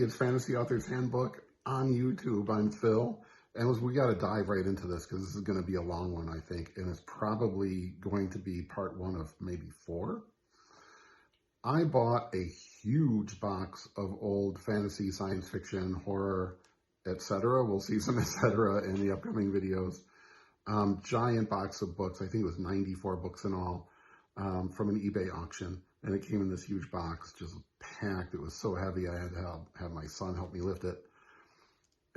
It's Fantasy Author's Handbook on YouTube. I'm Phil. And we got to dive right into this because this is going to be a long one, I think. And it's probably going to be part one of maybe 4. I bought a huge box of old fantasy, science fiction, horror, etc. We'll see some etc. in the upcoming videos. Giant box of books. I think it was 94 books in all from an eBay auction. And it came in this huge box, just packed. It was so heavy, I had to have my son help me lift it.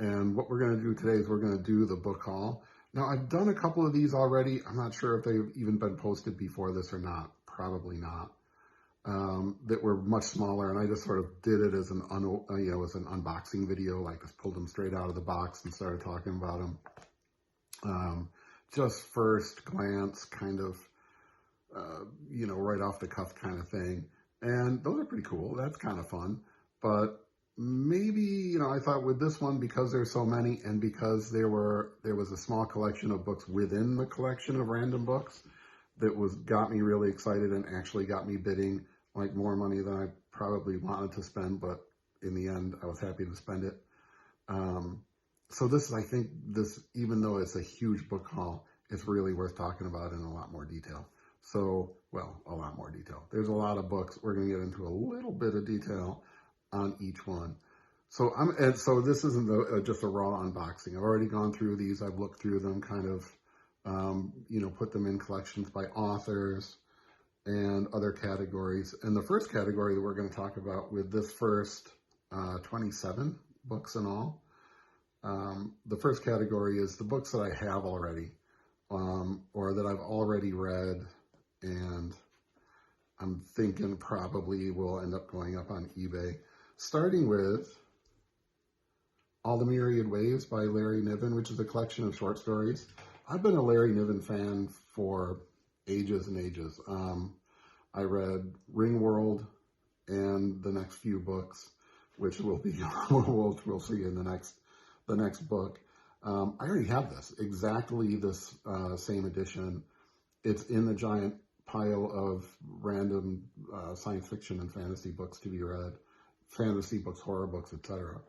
And what we're going to do today is we're going to do the book haul. Now, I've done a couple of these already. I'm not sure if they've even been posted before this or not. Probably not. That were much smaller, and I just sort of did it as an unboxing video. Like, just pulled them straight out of the box and started talking about them. Just first glance, kind of, right off the cuff kind of thing. And those are pretty cool. That's kind of fun. But maybe, I thought with this one, because there's so many and because there was a small collection of books within the collection of random books that got me really excited and actually got me bidding like more money than I probably wanted to spend. But in the end, I was happy to spend it. So I think this, even though it's a huge book haul, it's really worth talking about in a lot more detail. So, well, a lot more detail. There's a lot of books. We're going to get into a little bit of detail on each one. So this isn't just a raw unboxing. I've already gone through these. I've looked through them, kind of, put them in collections by authors and other categories. And the first category that we're going to talk about with this first 27 books in all, the first category is the books that I have already, or that I've already read, and I'm thinking probably will end up going up on eBay. Starting with All the Myriad Waves by Larry Niven, which is a collection of short stories. I've been a Larry Niven fan for ages and ages. I read Ringworld and the next few books, which will be we'll see in the next book. I already have this, exactly this same edition. It's in the giant pile of random science fiction and fantasy books to be read. Fantasy books, horror books, etc.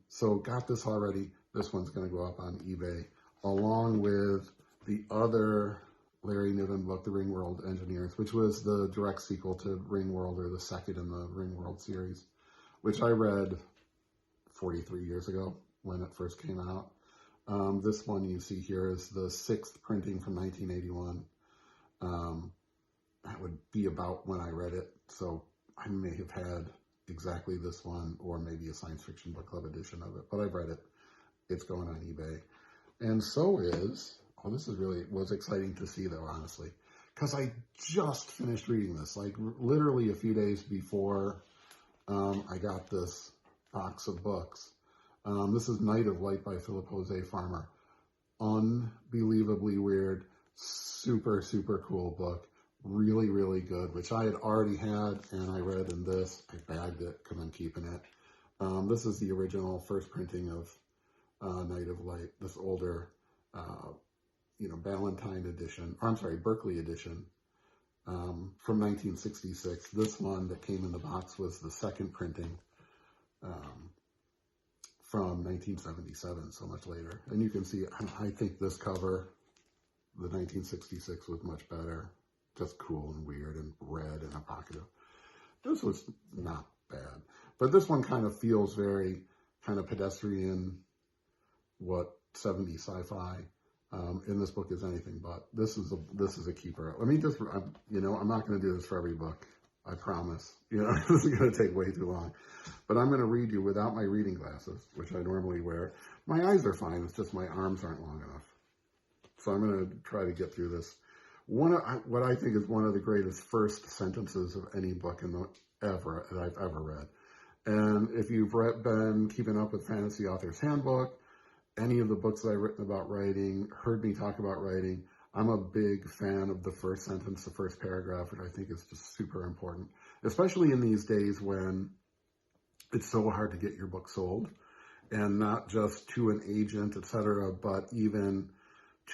So got this already. This one's going to go up on eBay, along with the other Larry Niven book, The Ringworld Engineers, which was the direct sequel to Ringworld, or the second in the Ringworld series, which I read 43 years ago when it first came out. This one you see here is the 6th printing from 1981. That would be about when I read it, so I may have had exactly this one, or maybe a science fiction book club edition of it, but I've read it. It's going on eBay. And so is, this was exciting to see though, honestly, because I just finished reading this, like literally a few days before I got this box of books. This is Night of Light by Philip Jose Farmer. Unbelievably weird, super, super cool book. Really, really good, which I had already had, and I read in this. I bagged it because I'm keeping it. This is the original first printing of Night of Light, this older, Ballantine edition, Berkeley edition from 1966. This one that came in the box was the second printing from 1977, so much later. And you can see, I think this cover, the 1966, was much better. Just cool and weird and red and evocative. This was not bad. But this one kind of feels very kind of pedestrian, what 70s sci-fi in this book is anything but. This is a keeper. Let me just, I'm not going to do this for every book. I promise. This is going to take way too long. But I'm going to read you without my reading glasses, which I normally wear. My eyes are fine. It's just my arms aren't long enough. So I'm going to try to get through this. What I think is one of the greatest first sentences of any book that I've ever read. And if you've been keeping up with Fantasy Author's Handbook, any of the books that I've written about writing, heard me talk about writing, I'm a big fan of the first sentence, the first paragraph, which I think is just super important, especially in these days when it's so hard to get your book sold, and not just to an agent, etc., but even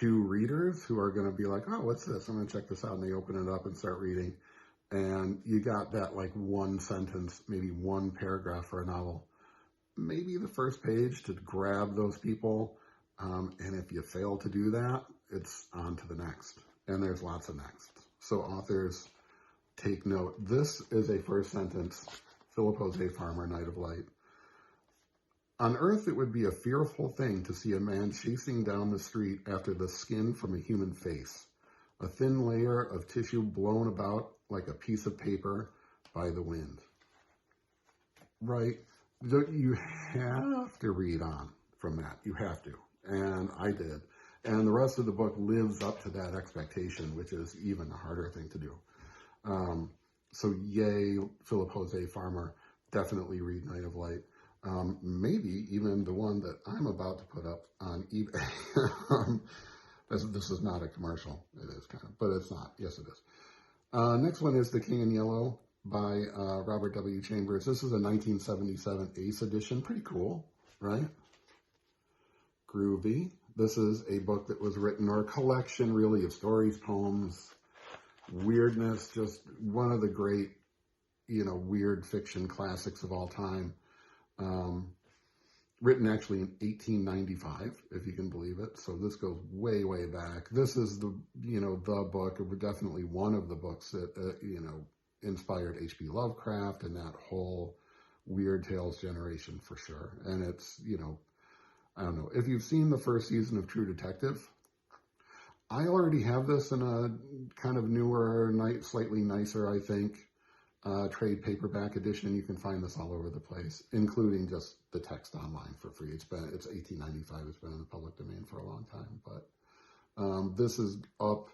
to readers who are going to be like, oh, what's this? I'm going to check this out. And they open it up and start reading. and you got that like one sentence, maybe one paragraph for a novel, maybe the first page to grab those people. And if you fail to do that, it's on to the next. And there's lots of next. So authors, take note. This is a first sentence. Philip Jose Farmer, Night of Light. On Earth, it would be a fearful thing to see a man chasing down the street after the skin from a human face, a thin layer of tissue blown about like a piece of paper by the wind. Right? You have to read on from that. You have to. And I did. And the rest of the book lives up to that expectation, which is even a harder thing to do. So yay, Philip Jose Farmer. Definitely read Night of Light. Maybe even the one that I'm about to put up on eBay. This is not a commercial. It is kind of, but it's not. Yes, it is. Next one is The King in Yellow by Robert W. Chambers. This is a 1977 Ace edition. Pretty cool, right? Groovy. This is a book that was written, or a collection really, of stories, poems, weirdness, just one of the great, weird fiction classics of all time. Written actually in 1895, if you can believe it. So this goes way, way back. This is the book, definitely one of the books that, inspired H.P. Lovecraft and that whole Weird Tales generation for sure. And it's, I don't know. If you've seen the first season of True Detective, I already have this in a kind of newer, slightly nicer, I think, trade paperback edition. You can find this all over the place, including just the text online for free. It's 1895. It's been in the public domain for a long time, but this is up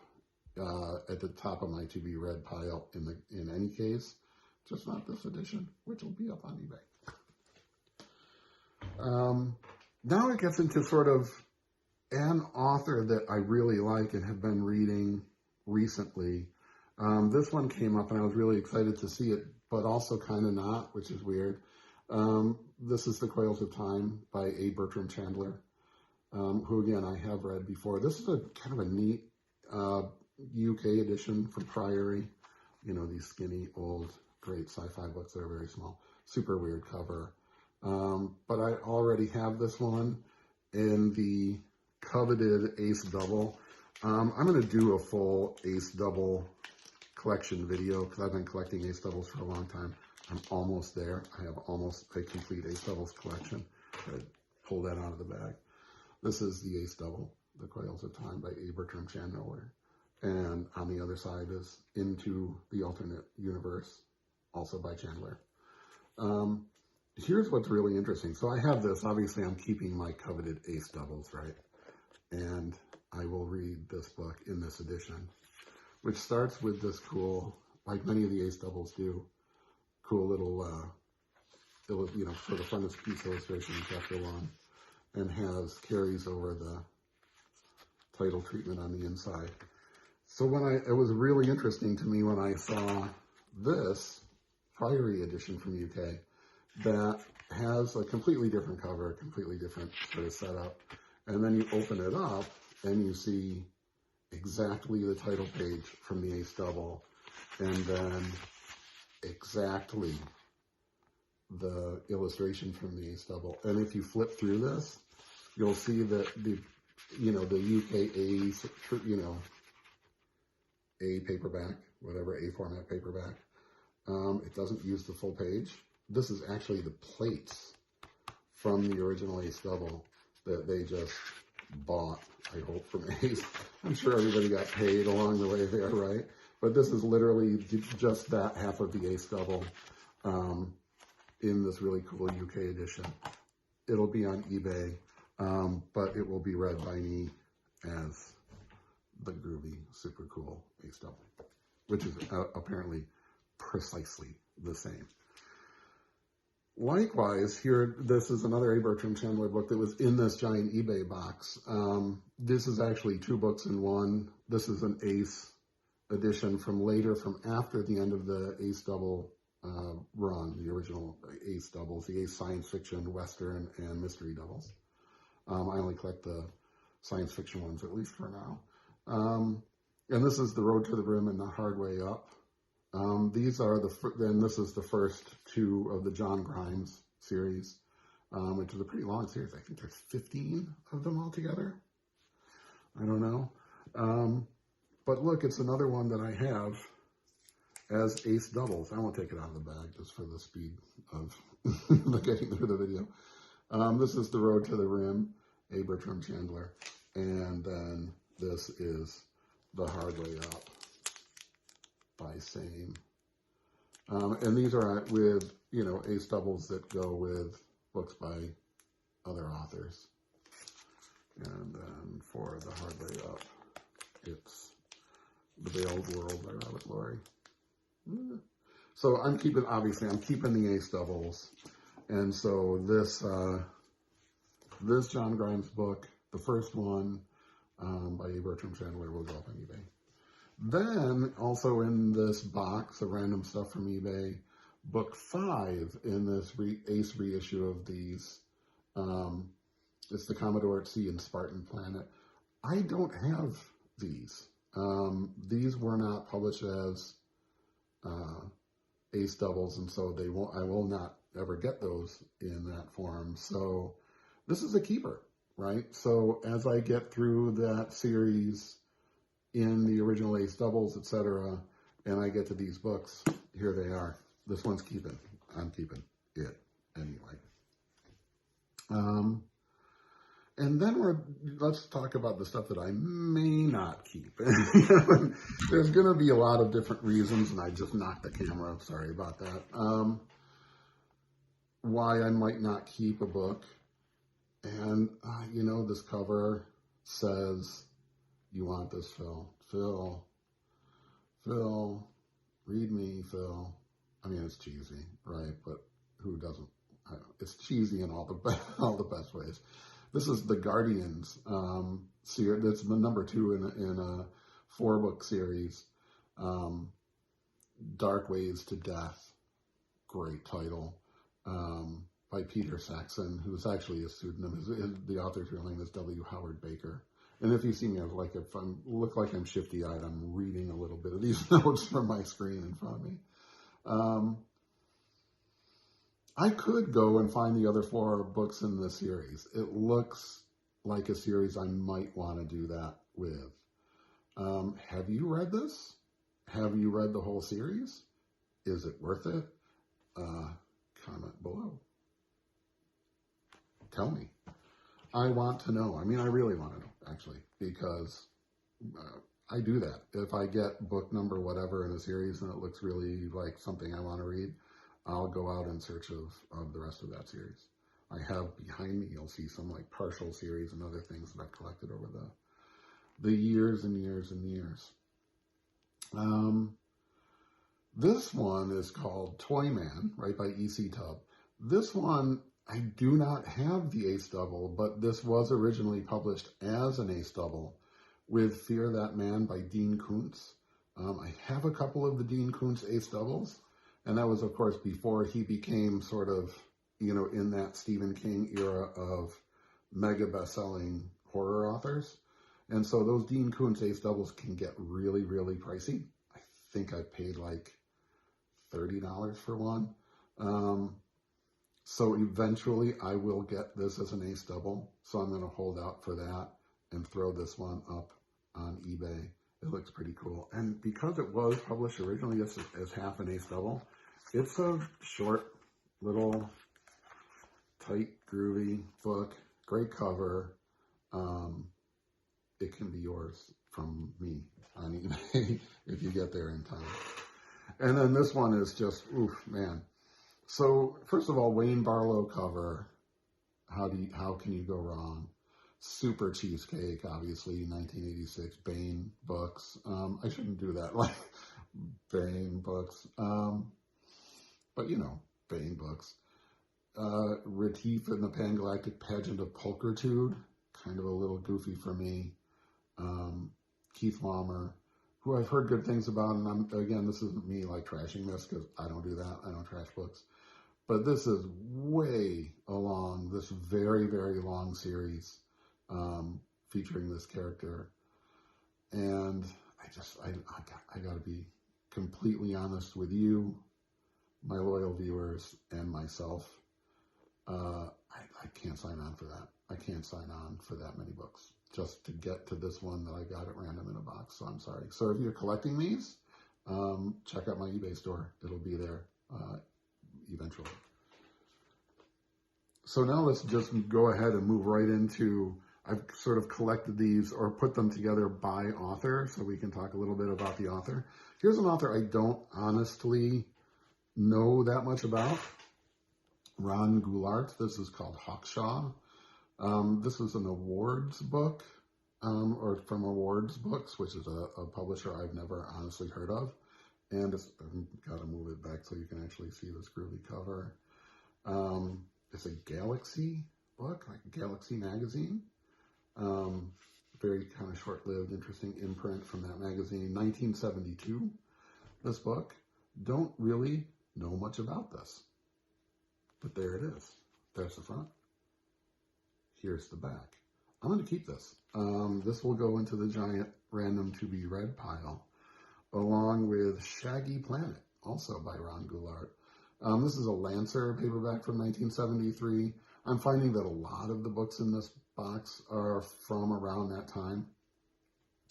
at the top of my to be read pile in any case, just not this edition, which will be up on eBay. Now it gets into sort of an author that I really like and have been reading recently. This one came up and I was really excited to see it, but also kind of not, which is weird. This is The Coils of Time by A. Bertram Chandler, who again I have read before. This is a kind of a neat UK edition from Priory. These skinny, old, great sci-fi books that are very small. Super weird cover. But I already have this one in the coveted Ace Double. I'm going to do a full Ace Double collection video because I've been collecting Ace Doubles for a long time. I'm almost there. I have almost a complete Ace Doubles collection. I pull that out of the bag. This is the Ace Double, The Coils of Time by A. Bertram Chandler. And on the other side is Into the Alternate Universe, also by Chandler. Here's what's really interesting. So I have this. Obviously, I'm keeping my coveted Ace Doubles, right? And I will read this book in this edition, which starts with this cool, like many of the Ace Doubles do, cool little, sort of frontispiece illustration in chapter 1, and carries over the title treatment on the inside. So it was really interesting to me when I saw this Priory edition from UK that has a completely different cover, completely different sort of setup. And then you open it up and you see exactly the title page from the Ace Double, and then exactly the illustration from the Ace Double. And if you flip through this, you'll see that the UK Ace, A paperback, whatever, A format paperback, it doesn't use the full page. This is actually the plates from the original Ace Double that they just bought, I hope, from Ace. I'm sure everybody got paid along the way there, right? But this is literally just that half of the Ace Double in this really cool UK edition. It'll be on eBay, but it will be read by me as the groovy, super cool Ace Double, which is apparently precisely the same. Likewise, here, this is another A. Bertram Chandler book that was in this giant eBay box. This is actually 2 books in one. This is an Ace edition from after the end of the Ace Double run, the original Ace Doubles, the Ace Science Fiction, Western, and Mystery Doubles. I only collect the science fiction ones, at least for now. And this is The Road to the Rim and The Hard Way Up. These are then this is the first two of the John Grimes series, which is a pretty long series. I think there's 15 of them altogether. I don't know. But look, it's another one that I have as ace doubles. I won't take it out of the bag just for the speed of getting through the video. This is The Road to the Rim, a Bertram Chandler. And then this is The Hard Way Up by Same. And these are with, you know, ace doubles that go with books by other authors. And then for The Hard Way Up, it's The Veiled World by Robert Laurie. So I'm keeping the ace doubles. And so this John Grimes book, the first one by Bertram Chandler, will go up on eBay. Then also in this box of random stuff from eBay, book 5 in this ace reissue of these, it's the Commodore at Sea and Spartan Planet. I don't have these. These were not published as ace doubles, and so I will not ever get those in that form. So this is a keeper, right? So as I get through that series in the original ace doubles, etc., and I get to these books, here they are. This one's keeping. I'm keeping it anyway. And then let's talk about the stuff that I may not keep. There's going to be a lot of different reasons, and I just knocked the camera. I'm sorry about that. Why I might not keep a book. And, you know, this cover says, you want this, Phil. Phil, read me, Phil. I mean, it's cheesy, right? But who doesn't? It's cheesy in all the best ways. This is the Guardians series. That's the number 2 in a 4-book series. Dark Ways to Death. Great title. By Peter Saxon, who's actually a pseudonym. The author's real name is W. Howard Baker. And if you see me, if I look like I'm shifty-eyed, I'm reading a little bit of these notes from my screen in front of me. I could go and find the other 4 books in the series. It looks like a series I might want to do that with. Have you read this? Have you read the whole series? Is it worth it? Comment below. Tell me. I want to know. I mean, I really want to know, actually, because I do that. If I get book number whatever in a series and it looks really like something I want to read, I'll go out in search of the rest of that series. I have behind me, you'll see some like partial series and other things that I've collected over the years and years and years. This one is called Toy Man, right, by E.C. Tubb. This one, I do not have the ace double, but this was originally published as an ace double with Fear That Man by Dean Koontz. I have a couple of the Dean Koontz ace doubles, and that was, of course, before he became sort of, you know, in that Stephen King era of mega best-selling horror authors. And so those Dean Koontz ace doubles can get really, really pricey. I think I paid like $30 for one. So eventually I will get this as an ace double. So I'm going to hold out for that and throw this one up on eBay. It looks pretty cool. And because it was published originally as half an ace double, it's a short, little, tight, groovy book. Great cover. It can be yours from me on eBay if you get there in time. And then this one is just, oof, man. So first of all, Wayne Barlow cover. How can you go wrong? Super cheesecake, obviously, 1986, Bane books. I shouldn't do that, like Bane books. But you know, Bane books. Retief and the Pangalactic Pageant of Pulchritude, kind of a little goofy for me. Keith Laumer, who I've heard good things about, and again, this isn't me like trashing this, because I don't do that. I don't trash books. But this is way along this very, very long series featuring this character. And I gotta be completely honest with you, my loyal viewers, and myself, I can't sign on for that. I can't sign on for that many books just to get to this one that I got at random in a box. So I'm sorry. So if you're collecting these, check out my eBay store. It'll be there eventually. So now let's just go ahead and move right into, I've sort of collected these or put them together by author so we can talk a little bit about the author. Here's an author I don't honestly know that much about. Ron Goulart. This is called Hawkshaw. This is an awards book, or from Awards Books, which is a publisher I've never honestly heard of. And I've got to move it back so you can actually see this groovy cover. It's a Galaxy book, like Galaxy magazine. Very kind of short-lived, interesting imprint from that magazine. 1972, this book. Don't really know much about this. But there it is. There's the front. Here's the back. I'm going to keep this. This will go into the giant random to be read pile, along with Shaggy Planet, also by Ron Goulart. This is a Lancer paperback from 1973. I'm finding that a lot of the books in this box are from around that time.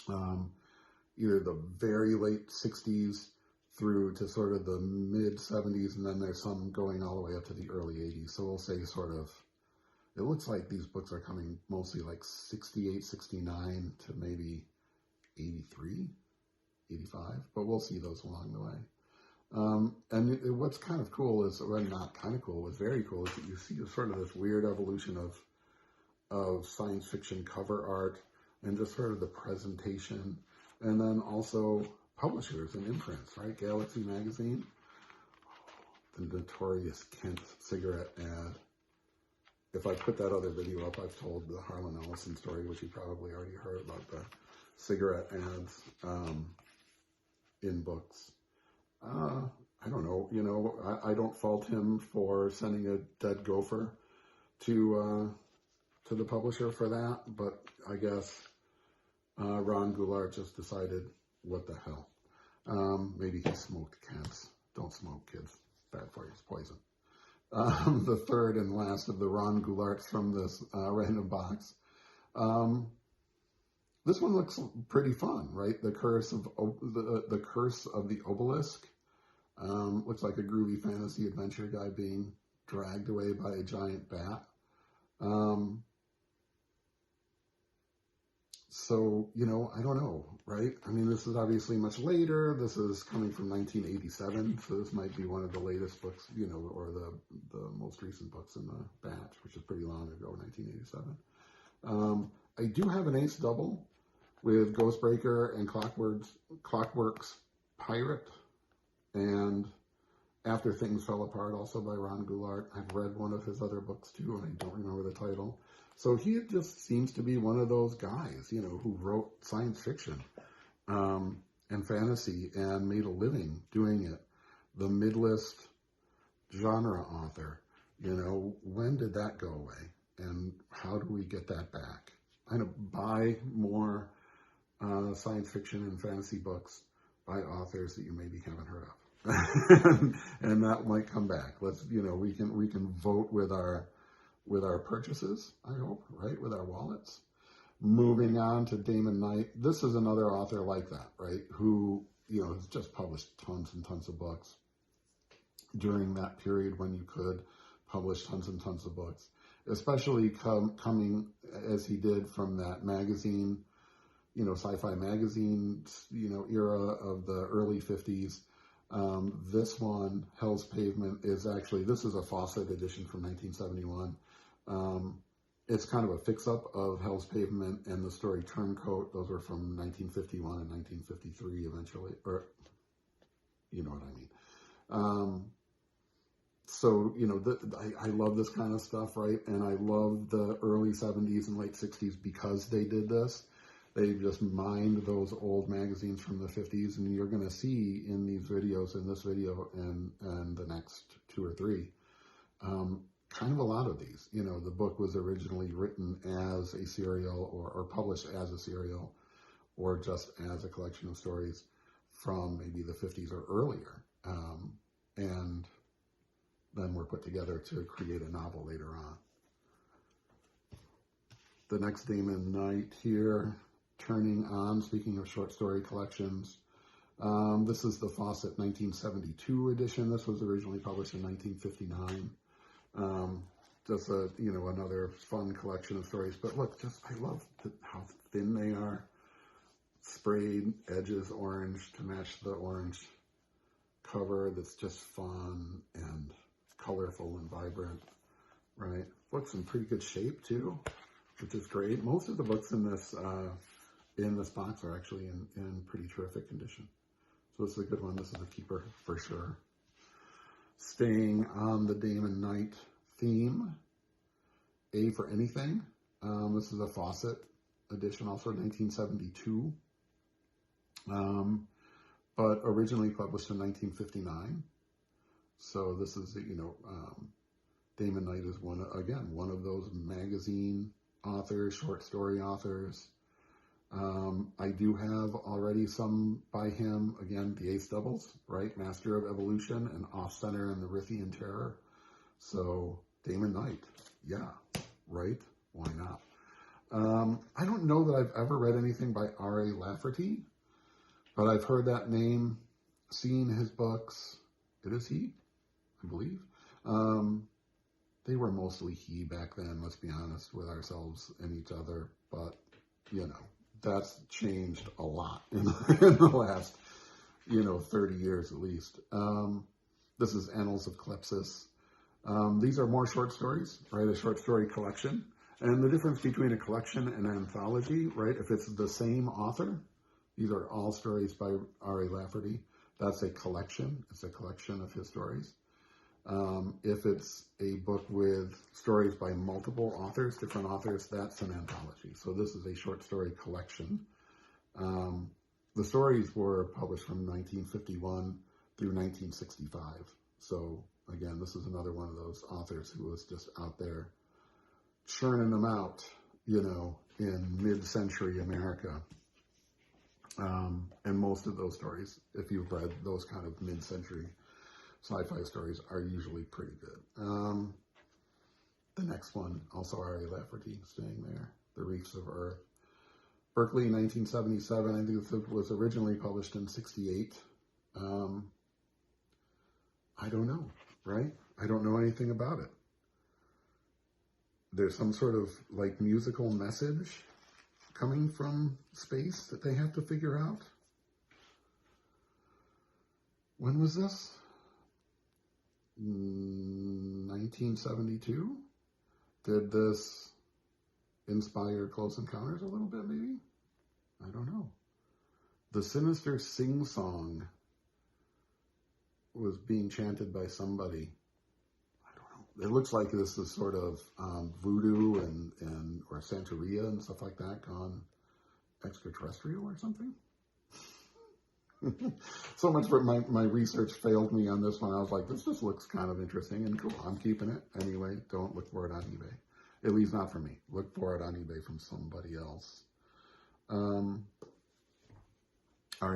Either the very late 60s through to sort of the mid 70s, and then there's some going all the way up to the early 80s. So we'll say sort of, it looks like these books are coming mostly like 68, 69 to maybe 83, 85, but we'll see those along the way. And what's kind of cool is, or not kind of cool, what's very cool is that you see sort of this weird evolution of science fiction cover art and just sort of the presentation, and then also publishers and imprints, right? Galaxy magazine, the notorious Kent cigarette ad. If I put that other video up, I've told the Harlan Ellison story, which you probably already heard about the cigarette ads in books. I don't know, you know, I don't fault him for sending a dead gopher to the publisher for that, but I guess Ron Goulart just decided, what the hell? Maybe he smoked Kents. Don't smoke, kids. Bad for you. It's poison. The third and last of the Ron Goularts from this random box. This one looks pretty fun, right? The Curse of the Curse of the Obelisk. Looks like a groovy fantasy adventure guy being dragged away by a giant bat. So, you know, I don't know, right? I mean, this is obviously much later. This is coming from 1987, so this might be one of the latest books, you know, or the most recent books in the batch, which is pretty long ago, 1987. I do have an ace double with Ghostbreaker and Clockwork's Pirate, and After Things Fell Apart, also by Ron Goulart. I've read one of his other books too, and I don't remember the title. So he just seems to be one of those guys, you know, who wrote science fiction and fantasy and made a living doing it. The mid-list genre author, you know, when did that go away? And how do we get that back? I know, buy more science fiction and fantasy books by authors that you maybe haven't heard of. And that might come back. Let's, you know, we can vote with our purchases, I hope, right? With our wallets. Moving on to Damon Knight. This is another author like that, right? Who, you know, has just published tons and tons of books during that period when you could publish tons and tons of books, especially coming as he did from that magazine, you know, sci-fi magazine, you know, era of the early 50s. This one, Hell's Pavement, is actually, this is a Fawcett edition from 1971. It's kind of a fix-up of Hell's Pavement and the story Turncoat. Those were from 1951 and 1953 eventually, or you know what I mean. So, you know, I love this kind of stuff, right? And I love the early 70s and late 60s because they did this. They just mined those old magazines from the 50s, and you're going to see in these videos, in this video and the next two or three, kind of a lot of these. You know, the book was originally written as a serial or published as a serial or just as a collection of stories from maybe the 50s or earlier. And then were put together to create a novel later on. The next Damon Knight here, Turning On, speaking of short story collections. This is the Fawcett 1972 edition. This was originally published in 1959. Just a, another fun collection of stories. But look, I love how thin they are. Sprayed edges orange to match the orange cover. That's just fun and colorful and vibrant, right? Book's in pretty good shape too, which is great. Most of the books in this box are actually in pretty terrific condition. So this is a good one. This is a keeper for sure. Staying on the Damon Knight theme, A for Anything. This is a Fawcett edition, also 1972, but originally published in 1959. So this is, Damon Knight is one of those magazine authors, short story authors. I do have already some by him, again, the Ace Doubles, right? Master of Evolution and Off Center and the Rithian Terror. So Damon Knight, yeah, right? Why not? I don't know that I've ever read anything by R.A. Lafferty, but I've heard that name, seen his books. It is he, I believe. They were mostly he back then, let's be honest with ourselves and each other, but, that's changed a lot in the last, 30 years at least. This is Annals of Klepsis. These are more short stories, right? A short story collection. And the difference between a collection and an anthology, right? If it's the same author, these are all stories by R.A. Lafferty. That's a collection. It's a collection of his stories. If it's a book with stories by multiple authors, different authors, that's an anthology. So this is a short story collection. The stories were published from 1951 through 1965. So again, this is another one of those authors who was just out there churning them out, in mid-century America. And most of those stories, if you've read those kind of mid-century sci-fi stories, are usually pretty good. The next one, also R.A. Lafferty, staying there, The Reefs of Earth. Berkeley, 1977. I think it was originally published in 68. I don't know, right? I don't know anything about it. There's some sort of musical message coming from space that they have to figure out. When was this? 1972? Did this inspire Close Encounters a little bit, maybe? I don't know. The sinister sing-song was being chanted by somebody. I don't know. It looks like this is sort of voodoo or Santeria and stuff like that gone extraterrestrial or something. So much for my research failed me on this one. I was like, this just looks kind of interesting and cool. I'm keeping it. Anyway, don't look for it on eBay. At least not for me. Look for it on eBay from somebody else. R.A.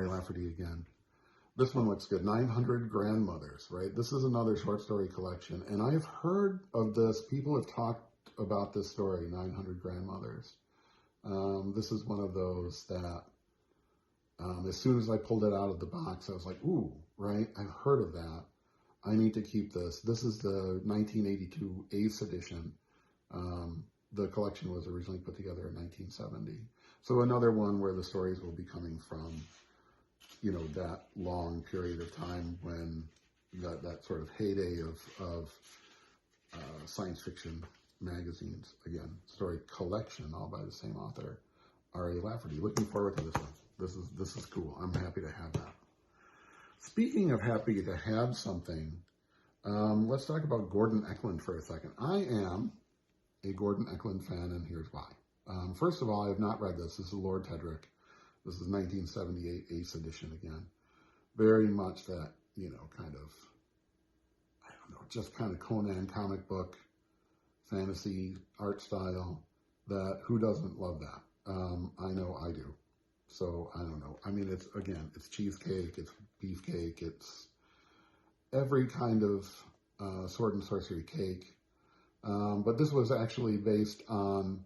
Lafferty again. This one looks good. 900 Grandmothers, right? This is another short story collection. And I've heard of this. People have talked about this story, 900 Grandmothers. This is one of those that as soon as I pulled it out of the box, I was like, ooh, right? I've heard of that. I need to keep this. This is the 1982 Ace edition. The collection was originally put together in 1970. So another one where the stories will be coming from, that long period of time when that sort of heyday of science fiction magazines. Again, story collection, all by the same author, R.A. Lafferty. Looking forward to this one. This is cool. I'm happy to have that. Speaking of happy to have something, let's talk about Gordon Eklund for a second. I am a Gordon Eklund fan, and here's why. First of all, I have not read this. This is Lord Tedrick. This is 1978 Ace edition again. Very much that, kind of, I don't know, just kind of Conan comic book, fantasy art style, that who doesn't love that? I know I do. So I don't know. I mean, it's cheesecake, it's beefcake, it's every kind of sword and sorcery cake. But this was actually based on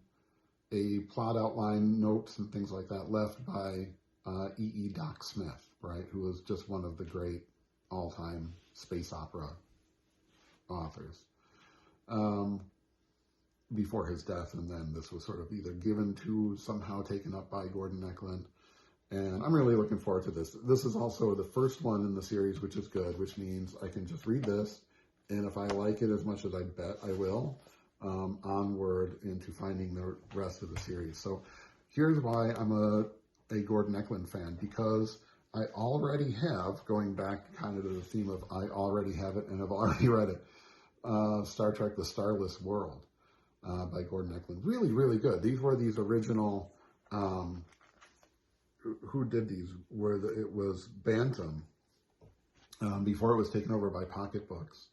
a plot outline, notes, and things like that left by E. Doc Smith, right, who was just one of the great all-time space opera authors before his death, and then this was sort of either given to, somehow taken up by Gordon Eklund. And I'm really looking forward to this. This is also the first one in the series, which is good, which means I can just read this, and if I like it as much as I bet I will, onward into finding the rest of the series. So here's why I'm a Gordon Eklund fan, because I already have, going back kind of to the theme of I already have it and have already read it, Star Trek: The Starless World by Gordon Eklund. Really, really good. These were these original, who did these? It was Bantam, before it was taken over by Pocket Books.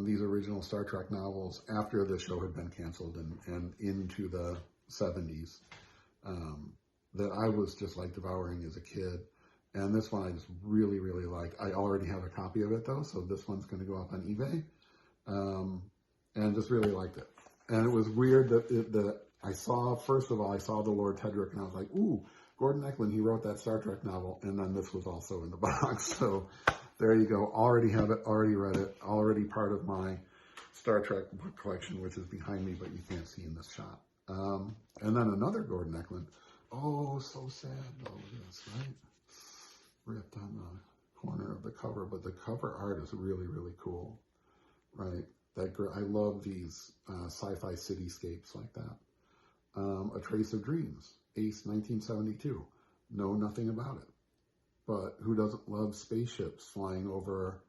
These original Star Trek novels after the show had been canceled and into the 70s that I was just like devouring as a kid. And this one I just really, really liked. I already have a copy of it though, so this one's going to go up on eBay. And just really liked it. And it was weird that I saw, first of all, I saw the Lord Tedrick and I was like, ooh, Gordon Eklund, he wrote that Star Trek novel. And then this was also in the box. So there you go. Already have it, already read it, already part of my Star Trek book collection, which is behind me, but you can't see in this shot. And then another Gordon Eklund. Oh, so sad though, this, right? Ripped on the corner of the cover, but the cover art is really, really cool, right? I love these sci-fi cityscapes like that. A Trace of Dreams, Ace 1972. Know nothing about it. But who doesn't love spaceships flying over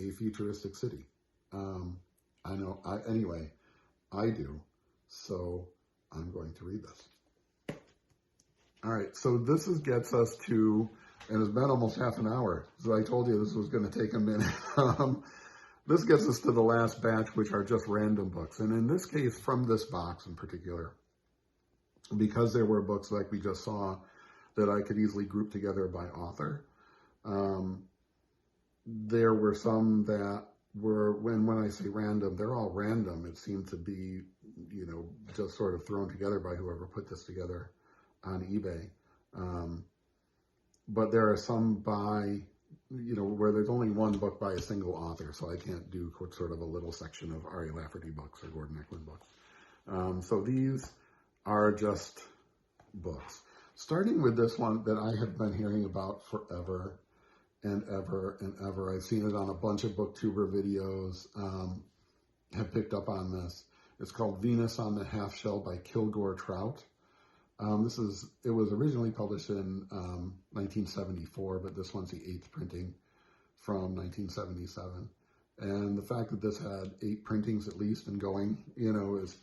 a futuristic city? I know, anyway, I do. So I'm going to read this. All right, so this gets us to, and it's been almost half an hour, so I told you this was going to take a minute. This gets us to the last batch, which are just random books. And in this case, from this box in particular, because there were books like we just saw that I could easily group together by author, there were some that were, when I say random, they're all random. It seemed to be, just sort of thrown together by whoever put this together on eBay. But there are some by, where there's only one book by a single author, so I can't do sort of a little section of R.A. Lafferty books or Gordon Eklund books. So these are just books. Starting with this one that I have been hearing about forever and ever and ever. I've seen it on a bunch of booktuber videos, have picked up on this. It's called Venus on the Half Shell by Kilgore Trout. It was originally published in 1974, but this one's the 8th printing from 1977. And the fact that this had 8 printings at least and going, is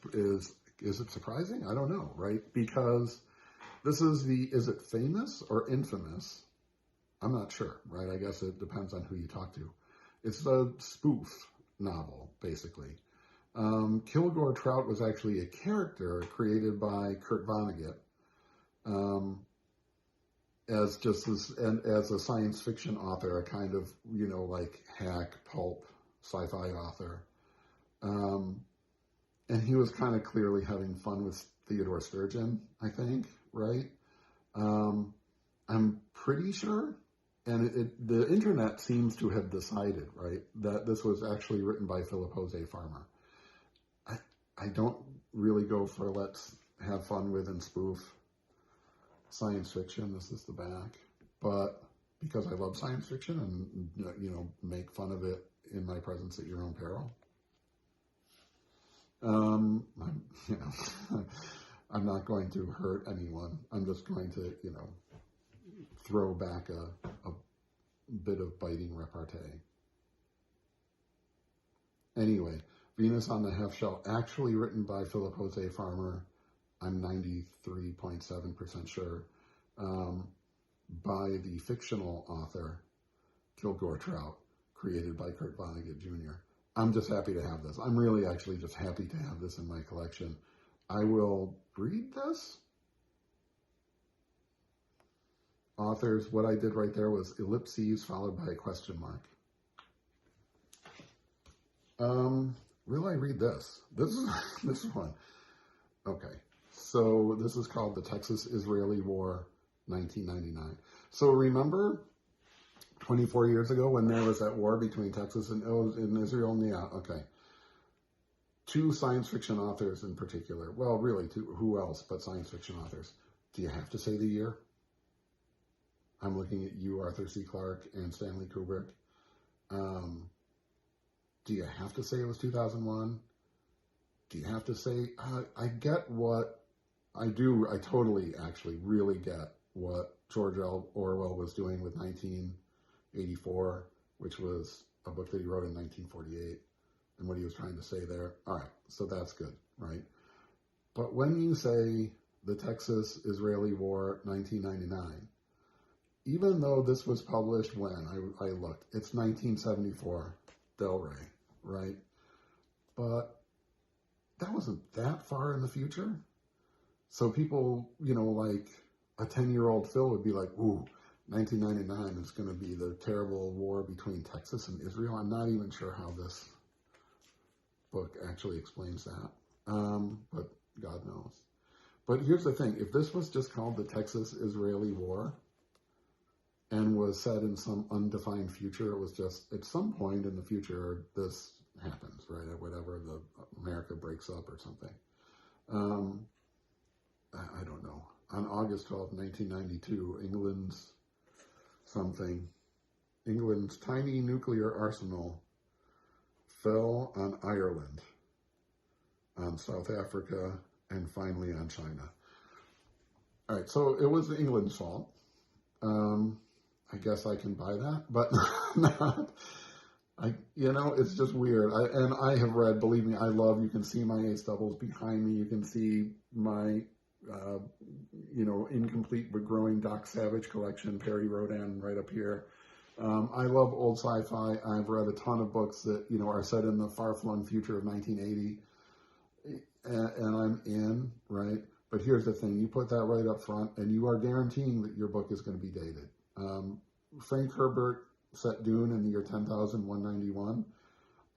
it surprising? I don't know, right? Because this is is it famous or infamous? I'm not sure, right? I guess it depends on who you talk to. It's a spoof novel, basically. Kilgore Trout was actually a character created by Kurt Vonnegut as a science fiction author, a kind of, like hack, pulp, sci-fi author. And he was kind of clearly having fun with Theodore Sturgeon, I think, right? I'm pretty sure, and the internet seems to have decided, right, that this was actually written by Philip Jose Farmer. I don't really go for let's have fun with and spoof science fiction. This is the back. But because I love science fiction and, make fun of it in my presence at your own peril. I'm not going to hurt anyone. I'm just going to, throw back a bit of biting repartee. Anyway, Venus on the Half Shell, actually written by Philip Jose Farmer, I'm 93.7% sure, by the fictional author, Kilgore Trout, created by Kurt Vonnegut Jr. I'm just happy to have this. I'm really actually just happy to have this in my collection. I will read this. authors, what I did right there was ellipses followed by a question mark. Will I read this? This is one. Okay, so this is called The Texas-Israeli War, 1999. So remember 24 years ago when there was that war between Texas and Israel? Yeah, okay. Two science fiction authors in particular. Well, really, who else but science fiction authors? Do you have to say the year? I'm looking at you, Arthur C. Clarke and Stanley Kubrick. Do you have to say it was 2001? Do you have to say, I get what I do. I totally actually really get what George Orwell was doing with 1984, which was a book that he wrote in 1948, and what he was trying to say there. All right, so that's good, right? But when you say the Texas-Israeli War, 1999, even though this was published when, I looked, it's 1974, Del Rey, right? But that wasn't that far in the future. So people, like a 10-year-old Phil would be like, ooh, 1999 is going to be the terrible war between Texas and Israel. I'm not even sure how this book actually explains that, but God knows. But here's the thing. If this was just called the Texas-Israeli War and was set in some undefined future, it was just at some point in the future, this happens, right? Or whatever, America breaks up or something. I don't know. On August 12, 1992, England's tiny nuclear arsenal fell on Ireland, on South Africa, and finally on China. All right, so it was England's fault. I guess I can buy that, but not. It's just weird. I have read, believe me, you can see my ace doubles behind me. You can see my, incomplete but growing Doc Savage collection, Perry Rodan, right up here. I love old sci-fi. I've read a ton of books that, are set in the far-flung future of 1980, and I'm in, right? But here's the thing. You put that right up front, and you are guaranteeing that your book is going to be dated. Frank Herbert set Dune in the year 10,191.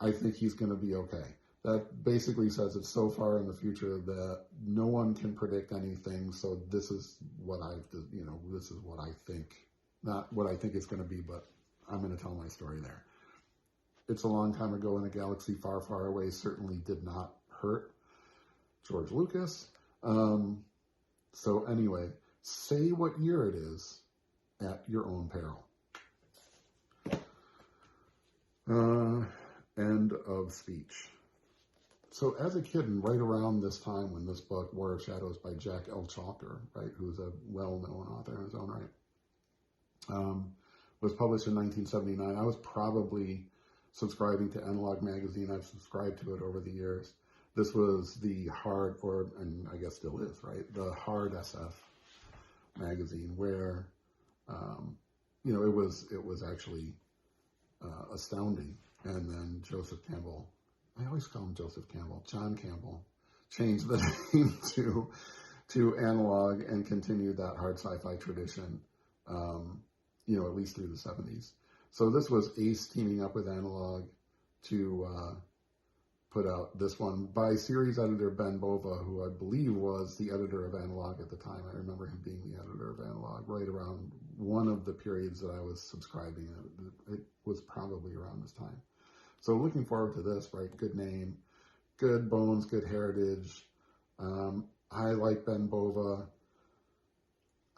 I think he's going to be okay. That basically says it's so far in the future that no one can predict anything. So this is what this is what I think, not what I think it's going to be, but I'm going to tell my story there. It's a long time ago in a galaxy far, far away certainly did not hurt George Lucas. So anyway, say what year it is at your own peril. End of speech. So as a kid, and right around this time when this book, War of Shadows by Jack L. Chalker, right, who's a well-known author in his own right, was published in 1979, I was probably subscribing to Analog Magazine. I've subscribed to it over the years. This was the hard, and I guess still is, right, the hard SF magazine where, it was actually astounding. And then Joseph Campbell, I always call him Joseph Campbell, John Campbell, changed the name to Analog and continued that hard sci-fi tradition, at least through the 70s. So this was Ace teaming up with Analog to put out this one by series editor Ben Bova, who I believe was the editor of Analog at the time. I remember him being the editor of Analog right around one of the periods that I was subscribing. It was probably around this time. So looking forward to this, right? Good name, good bones, good heritage. I like Ben Bova.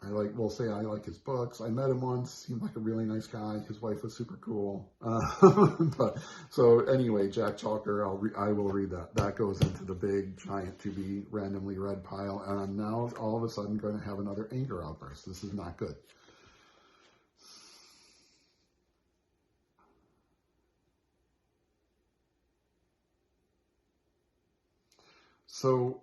I like his books. I met him once, seemed like a really nice guy. His wife was super cool. But so anyway, Jack Chalker, I will read that. That goes into the big, giant, to be randomly read pile. And I'm now all of a sudden going to have another anger outburst. This is not good. So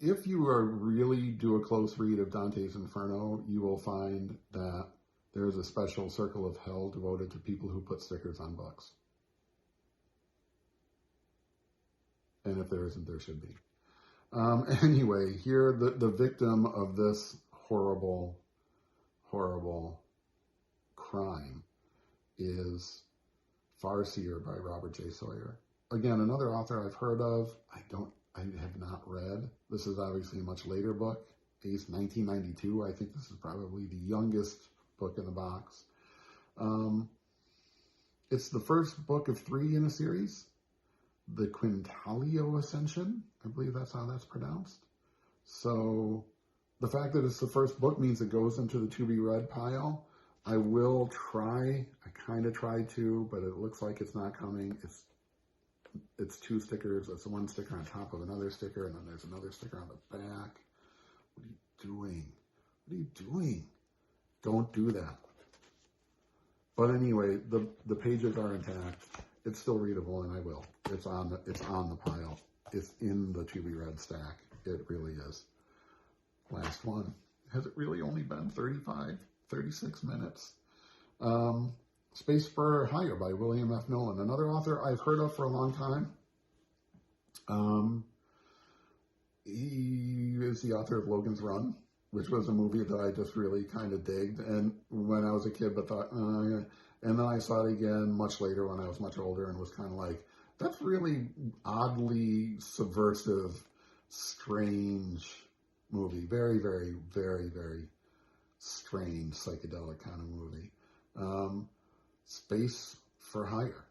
if you really do a close read of Dante's Inferno, you will find that there's a special circle of hell devoted to people who put stickers on books. And if there isn't, there should be. Anyway, here, the victim of this horrible, horrible crime is Farseer by Robert J. Sawyer. Again, another author I've heard of. I have not read. This is obviously a much later book. It's 1992. I think this is probably the youngest book in the box. It's the first book of 3 in a series. The Quintalio Ascension. I believe that's how that's pronounced. So the fact that it's the first book means it goes into the to-be-read pile. I will try. I kind of tried to, but it looks like it's not coming. It's 2 stickers. It's 1 sticker on top of another sticker, and then there's another sticker on the back. What are you doing? What are you doing? Don't do that. But anyway, the pages are intact. It's still readable, and I will. It's on the pile. It's in the to-be-read stack. It really is. Last one. Has it really only been 36 minutes? Space for Hire by William F. Nolan. Another author I've heard of for a long time. He is the author of Logan's Run, which was a movie that I just really kind of digged. And when I was a kid, but thought, and then I saw it again much later when I was much older and was kind of like, that's really oddly subversive, strange movie. Very, very, very, very strange, psychedelic kind of movie. Space for Hire.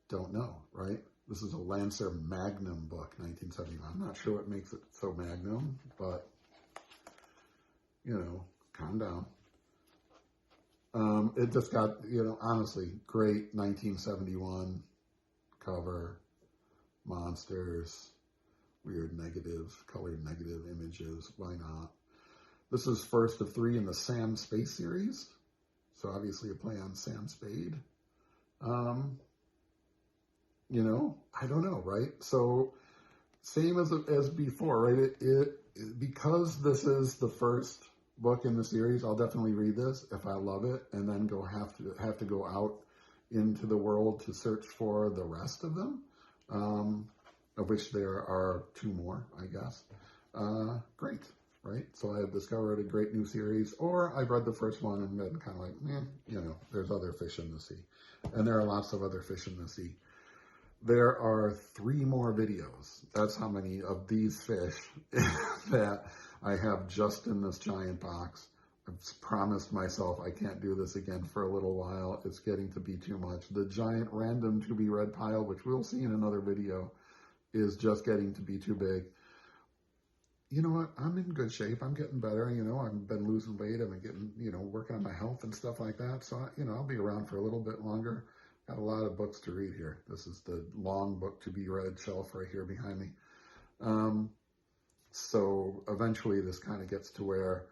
Don't know, right? This is a Lancer Magnum book, 1971. I'm not sure what makes it so Magnum, but, you know, calm down. It just got, you know, honestly, great 1971 cover, monsters, weird negative, colored negative images. Why not? This is first of 3 in the Sam Space series. So obviously a play on Sam Spade. You know, I don't know, right? So same as before, right? Because this is the first book in the series, I'll definitely read this if I love it, and then have to go out into the world to search for the rest of them, of which there are 2 more, I guess. Great, right? So I have discovered a great new series, or I've read the first one and been kind of like, you know, there's other fish in the sea. And there are lots of other fish in the sea. There are 3 more videos. That's how many of these fish that I have just in this giant box. I've promised myself I can't do this again for a little while. It's getting to be too much. The giant random to-be-read pile, which we'll see in another video, is just getting to be too big. You know what? I'm in good shape. I'm getting better. You know, I've been losing weight. I've been getting, you know, working on my health and stuff like that. So, you know, I'll be around for a little bit longer. Got a lot of books to read here. This is the long book to be read shelf right here behind me. So eventually this kind of gets to where,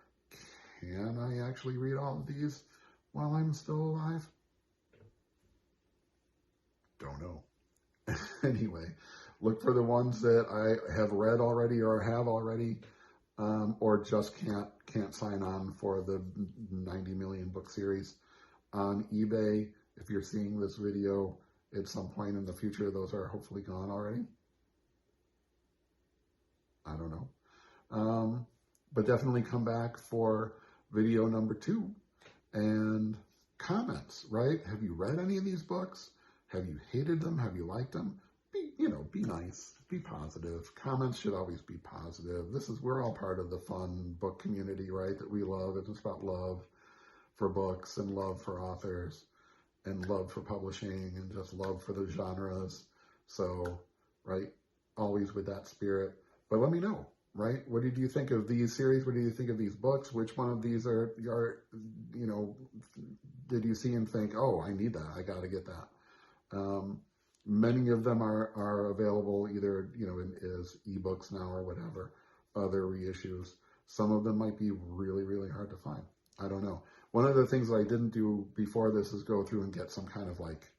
can I actually read all of these while I'm still alive? Don't know. Anyway, look for the ones that I have read already or have already, or just can't sign on for the 90 million book series on eBay. If you're seeing this video at some point in the future, those are hopefully gone already. I don't know. But definitely come back for video number 2 and comments, right? Have you read any of these books? Have you hated them? Have you liked them? Be nice, be positive. Comments should always be positive. We're all part of the fun book community, right? That we love. It's just about love for books and love for authors and love for publishing and just love for the genres. So, right, always with that spirit. But let me know, right? What did you think of these series? What did you think of these books? Which one of these are you know, did you see and think, oh, I need that. I got to get that. Many of them are available either, you know, as ebooks now or whatever, other reissues. Some of them might be really, really hard to find. I don't know. One of the things that I didn't do before this is go through and get some kind of like,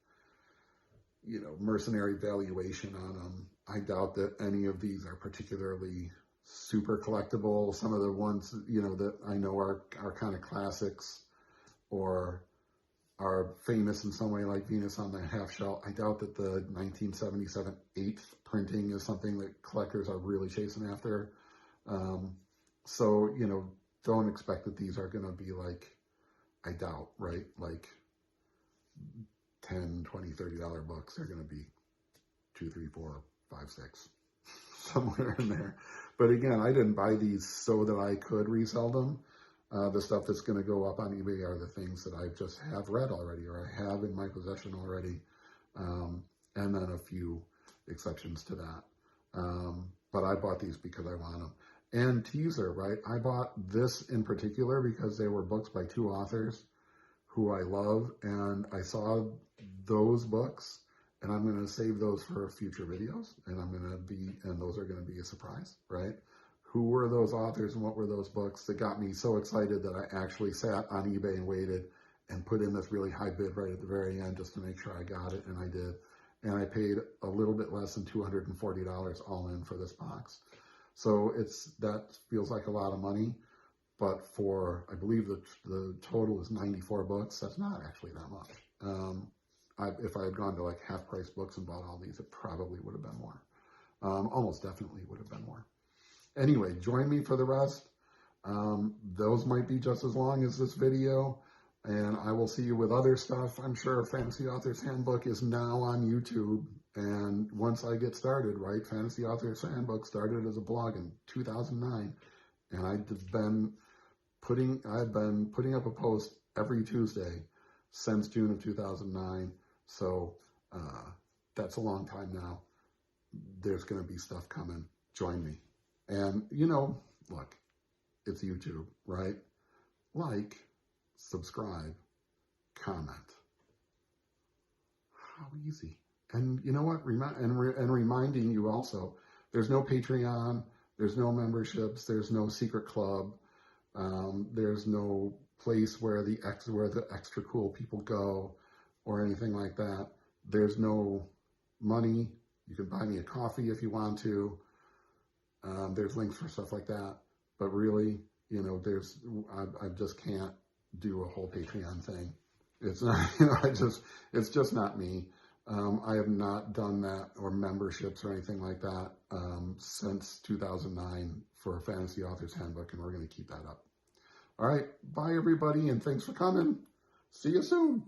you know, mercenary valuation on them. I doubt that any of these are particularly super collectible. Some of the ones, you know, that I know are kind of classics or are famous in some way, like Venus on the Half Shell. I doubt that the 1977 8th printing is something that collectors are really chasing after. So, you know, don't expect that these are going to be like, I doubt, right? Like $10, $20, $30 books. They're going to be 2, 3, 4, 5, 6, somewhere in there. But again, I didn't buy these so that I could resell them. The stuff that's going to go up on eBay are the things that I just have read already, or I have in my possession already, and then a few exceptions to that. But I bought these because I want them. And teaser, right? I bought this in particular because they were books by 2 authors who I love, and I saw those books, and I'm going to save those for future videos, and those are going to be a surprise, right? Who were those authors and what were those books that got me so excited that I actually sat on eBay and waited and put in this really high bid right at the very end just to make sure I got it, and I did. And I paid a little bit less than $240 all in for this box. So that feels like a lot of money, but for, I believe the total is 94 books. That's not actually that much. If I had gone to like half price books and bought all these, it probably would have been more. Almost definitely would have been more. Anyway, join me for the rest. Those might be just as long as this video, and I will see you with other stuff. I'm sure Fantasy Author's Handbook is now on YouTube, and once I get started, right, Fantasy Author's Handbook started as a blog in 2009, and I've been putting up a post every Tuesday since June of 2009, so that's a long time now. There's going to be stuff coming. Join me. And, look, it's YouTube, right? Like, subscribe, comment. How easy. And you know what? Reminding you also, there's no Patreon, there's no memberships, there's no secret club, there's no place where the extra cool people go or anything like that. There's no money. You can buy me a coffee if you want to. There's links for stuff like that, but really, I just can't do a whole Patreon thing. It's not, it's just not me. I have not done that or memberships or anything like that since 2009 for Fantasy Author's Handbook, and we're going to keep that up. All right, bye everybody, and thanks for coming. See you soon.